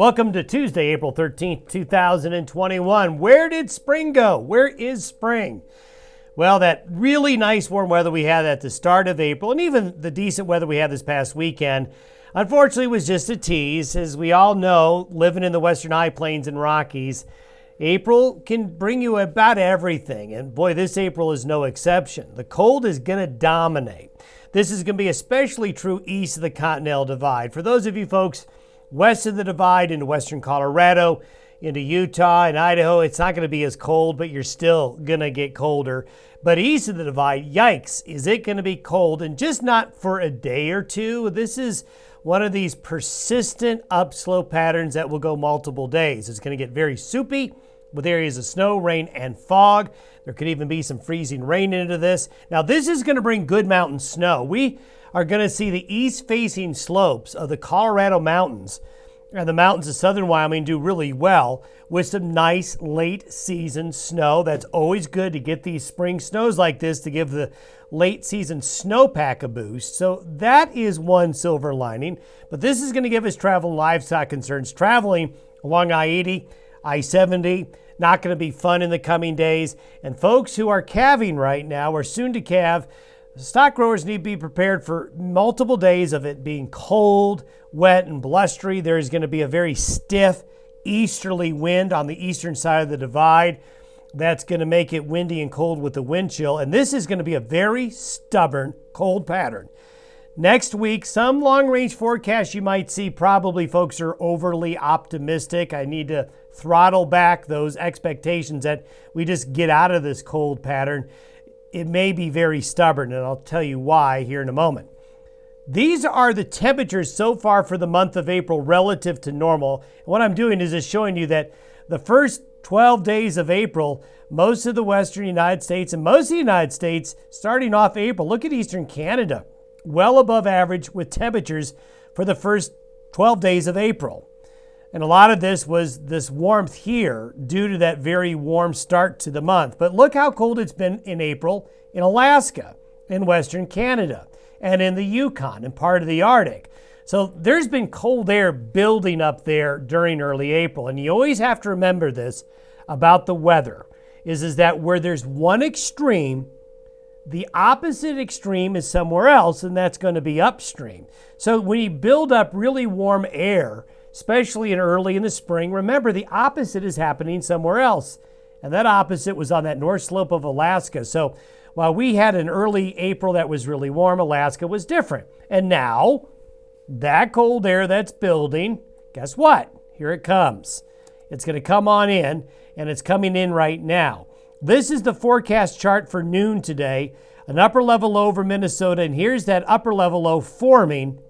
Welcome to Tuesday, April 13th, 2021. Where did spring go? Where is spring? Well, that really nice warm weather we had at the start of April, and even the decent weather we had this past weekend, unfortunately was just a tease. As we all know, living in the Western High Plains and Rockies, April can bring you about everything. And boy, this April is no exception. The cold is going to dominate. This is going to be especially true east of the Continental Divide. For those of you folks west of the divide into western Colorado, into Utah and Idaho, it's not going to be as cold, but you're still going to get colder. But east of the divide, yikes, is it going to be cold? And just not for a day or two. This is one of these persistent upslope patterns that will go multiple days. It's going to get very soupy with areas of snow, rain, and fog. There could even be some freezing rain into this. Now, this is going to bring good mountain snow. We are going to see the east-facing slopes of the Colorado mountains and the mountains of southern Wyoming do really well with some nice late-season snow. That's always good to get these spring snows like this to give the late-season snowpack a boost. So that is one silver lining. But this is going to give us travel and livestock concerns. Traveling along I-80, I-70, not going to be fun in the coming days. And folks who are calving right now or soon to calve, stock growers need to be prepared for multiple days of it being cold, wet, and blustery. There is going to be a very stiff easterly wind on the eastern side of the divide. That's going to make it windy and cold with the wind chill. And this is going to be a very stubborn cold pattern. Next week, some long-range forecasts you might see, probably folks are overly optimistic. I need to throttle back those expectations that we just get out of this cold pattern. It may be very stubborn, and I'll tell you why here in a moment. These are the temperatures so far for the month of April relative to normal. And what I'm doing is just showing you that the first 12 days of April, most of the western United States and most of the United States starting off April. Look at eastern Canada, well above average with temperatures for the first 12 days of April. And a lot of this was this warmth here due to that very warm start to the month. But look how cold it's been in April in Alaska, in Western Canada, and in the Yukon and part of the Arctic. So there's been cold air building up there during early April. And you always have to remember this about the weather, is that where there's one extreme, the opposite extreme is somewhere else, and that's going to be upstream. So when you build up really warm air, especially early in the spring, remember the opposite is happening somewhere else. And that opposite was on that north slope of Alaska. So while we had an early April that was really warm, Alaska was different. And now that cold air that's building, guess what? Here it comes. It's going to come on in, and it's coming in right now. This is the forecast chart for noon today, an upper level low over Minnesota. And here's that upper level low forming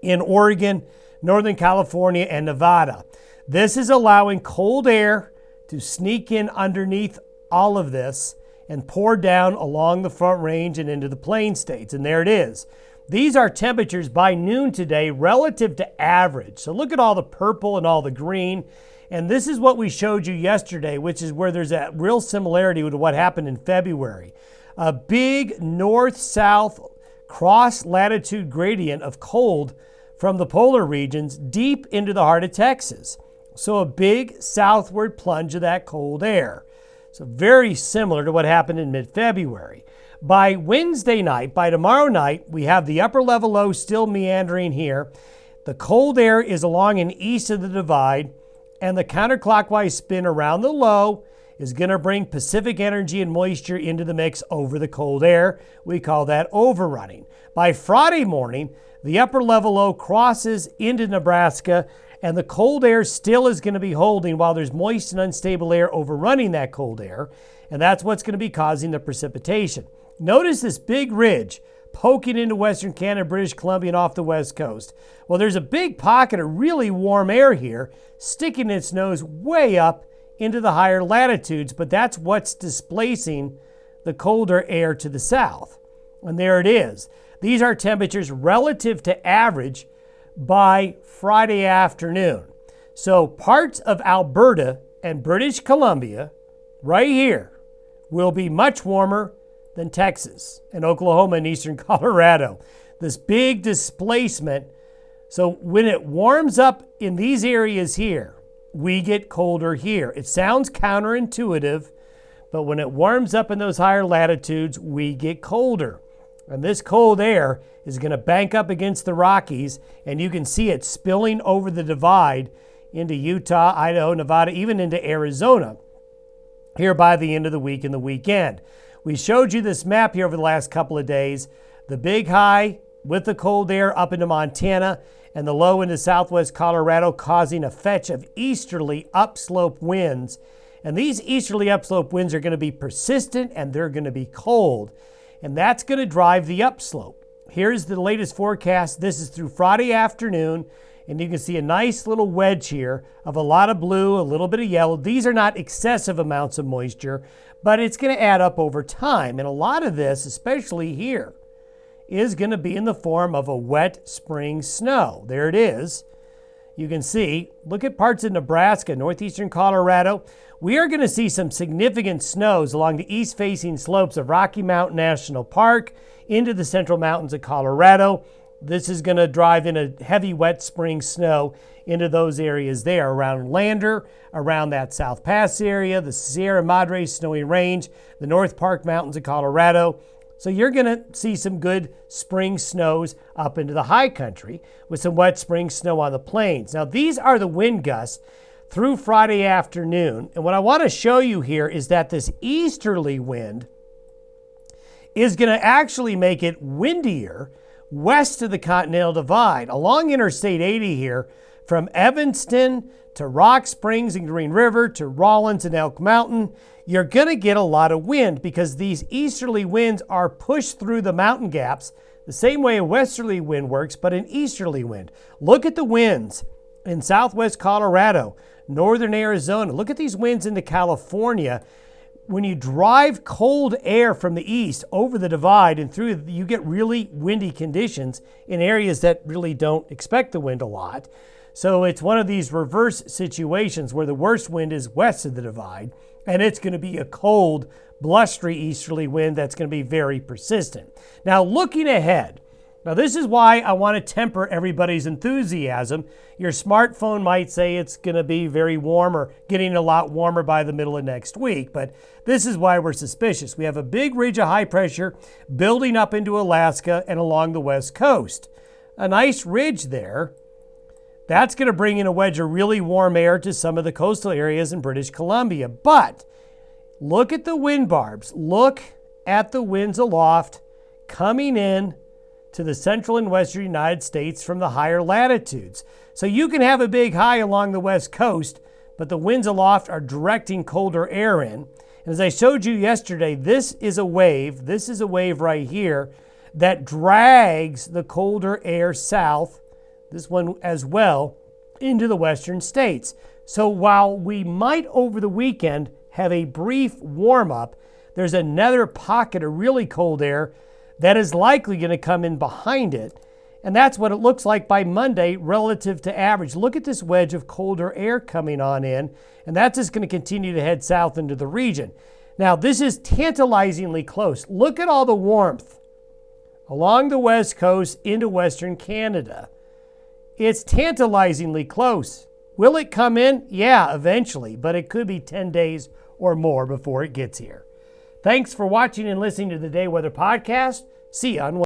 in Oregon, Northern California, and Nevada. This is allowing cold air to sneak in underneath all of this and pour down along the Front Range and into the Plain States. And there it is. These are temperatures by noon today relative to average. So look at all the purple and all the green. And this is what we showed you yesterday, which is where there's a real similarity with what happened in February. A big north-south cross-latitude gradient of cold from the polar regions deep into the heart of Texas. So a big southward plunge of that cold air. So very similar to what happened in mid-February. By Wednesday night, by tomorrow night, we have the upper level low still meandering here. The cold air is along and east of the divide, and the counterclockwise spin around the low is going to bring Pacific energy and moisture into the mix over the cold air. We call that overrunning. By Friday morning, the upper level low crosses into Nebraska, and the cold air still is going to be holding while there's moist and unstable air overrunning that cold air, and that's what's going to be causing the precipitation. Notice this big ridge poking into western Canada, British Columbia, and off the west coast. Well, there's a big pocket of really warm air here sticking its nose way up into the higher latitudes, but that's what's displacing the colder air to the south. And there it is. These are temperatures relative to average by Friday afternoon. So parts of Alberta and British Columbia right here will be much warmer than Texas and Oklahoma and eastern Colorado. This big displacement So when it warms up in these areas here, we get colder here. It sounds counterintuitive, but when it warms up in those higher latitudes, we get colder. And this cold air is going to bank up against the Rockies, and you can see it spilling over the divide into Utah, Idaho, Nevada, even into Arizona here by the end of the week and the weekend. We showed you this map here over the last couple of days. The big high with the cold air up into Montana and the low into southwest Colorado, causing a fetch of easterly upslope winds. And these easterly upslope winds are going to be persistent and they're going to be cold. And that's going to drive the upslope. Here's the latest forecast. This is through Friday afternoon. And you can see a nice little wedge here of a lot of blue, a little bit of yellow. These are not excessive amounts of moisture, but it's going to add up over time. And a lot of this, especially here, is going to be in the form of a wet spring snow. There it is. You can see, look at parts of Nebraska, northeastern Colorado. We are going to see some significant snows along the east-facing slopes of Rocky Mountain National Park into the central mountains of Colorado. This is going to drive in a heavy wet spring snow into those areas there around Lander, around that South Pass area, the Sierra Madre Snowy Range, the North Park Mountains of Colorado. So you're going to see some good spring snows up into the high country with some wet spring snow on the plains. Now, these are the wind gusts through Friday afternoon. And what I want to show you here is that this easterly wind is going to actually make it windier west of the Continental Divide along Interstate 80 here from Evanston to Rock Springs and Green River to Rawlins and Elk Mountain. You're going to get a lot of wind because these easterly winds are pushed through the mountain gaps the same way a westerly wind works, but an easterly wind. Look at the winds in southwest Colorado, northern Arizona. Look at these winds into California. When you drive cold air from the east over the divide and through, you get really windy conditions in areas that really don't expect the wind a lot. So it's one of these reverse situations where the worst wind is west of the divide, and it's going to be a cold, blustery easterly wind that's going to be very persistent. Now, looking ahead, now this is why I want to temper everybody's enthusiasm. Your smartphone might say it's going to be very warm or getting a lot warmer by the middle of next week, but this is why we're suspicious. We have a big ridge of high pressure building up into Alaska and along the west coast. A nice ridge there. That's going to bring in a wedge of really warm air to some of the coastal areas in British Columbia. But look at the wind barbs. Look at the winds aloft coming in to the central and western United States from the higher latitudes. So you can have a big high along the west coast, but the winds aloft are directing colder air in. And as I showed you yesterday, this is a wave right here that drags the colder air south, this one as well, into the western states. So while we might over the weekend have a brief warm-up, there's another pocket of really cold air that is likely going to come in behind it. And that's what it looks like by Monday relative to average. Look at this wedge of colder air coming on in, and that's just going to continue to head south into the region. Now, this is tantalizingly close. Look at all the warmth along the west coast into western Canada. It's tantalizingly close. Will it come in? Yeah, eventually, but it could be 10 days or more before it gets here. Thanks for watching and listening to the Day Weather Podcast. See you on Wednesday.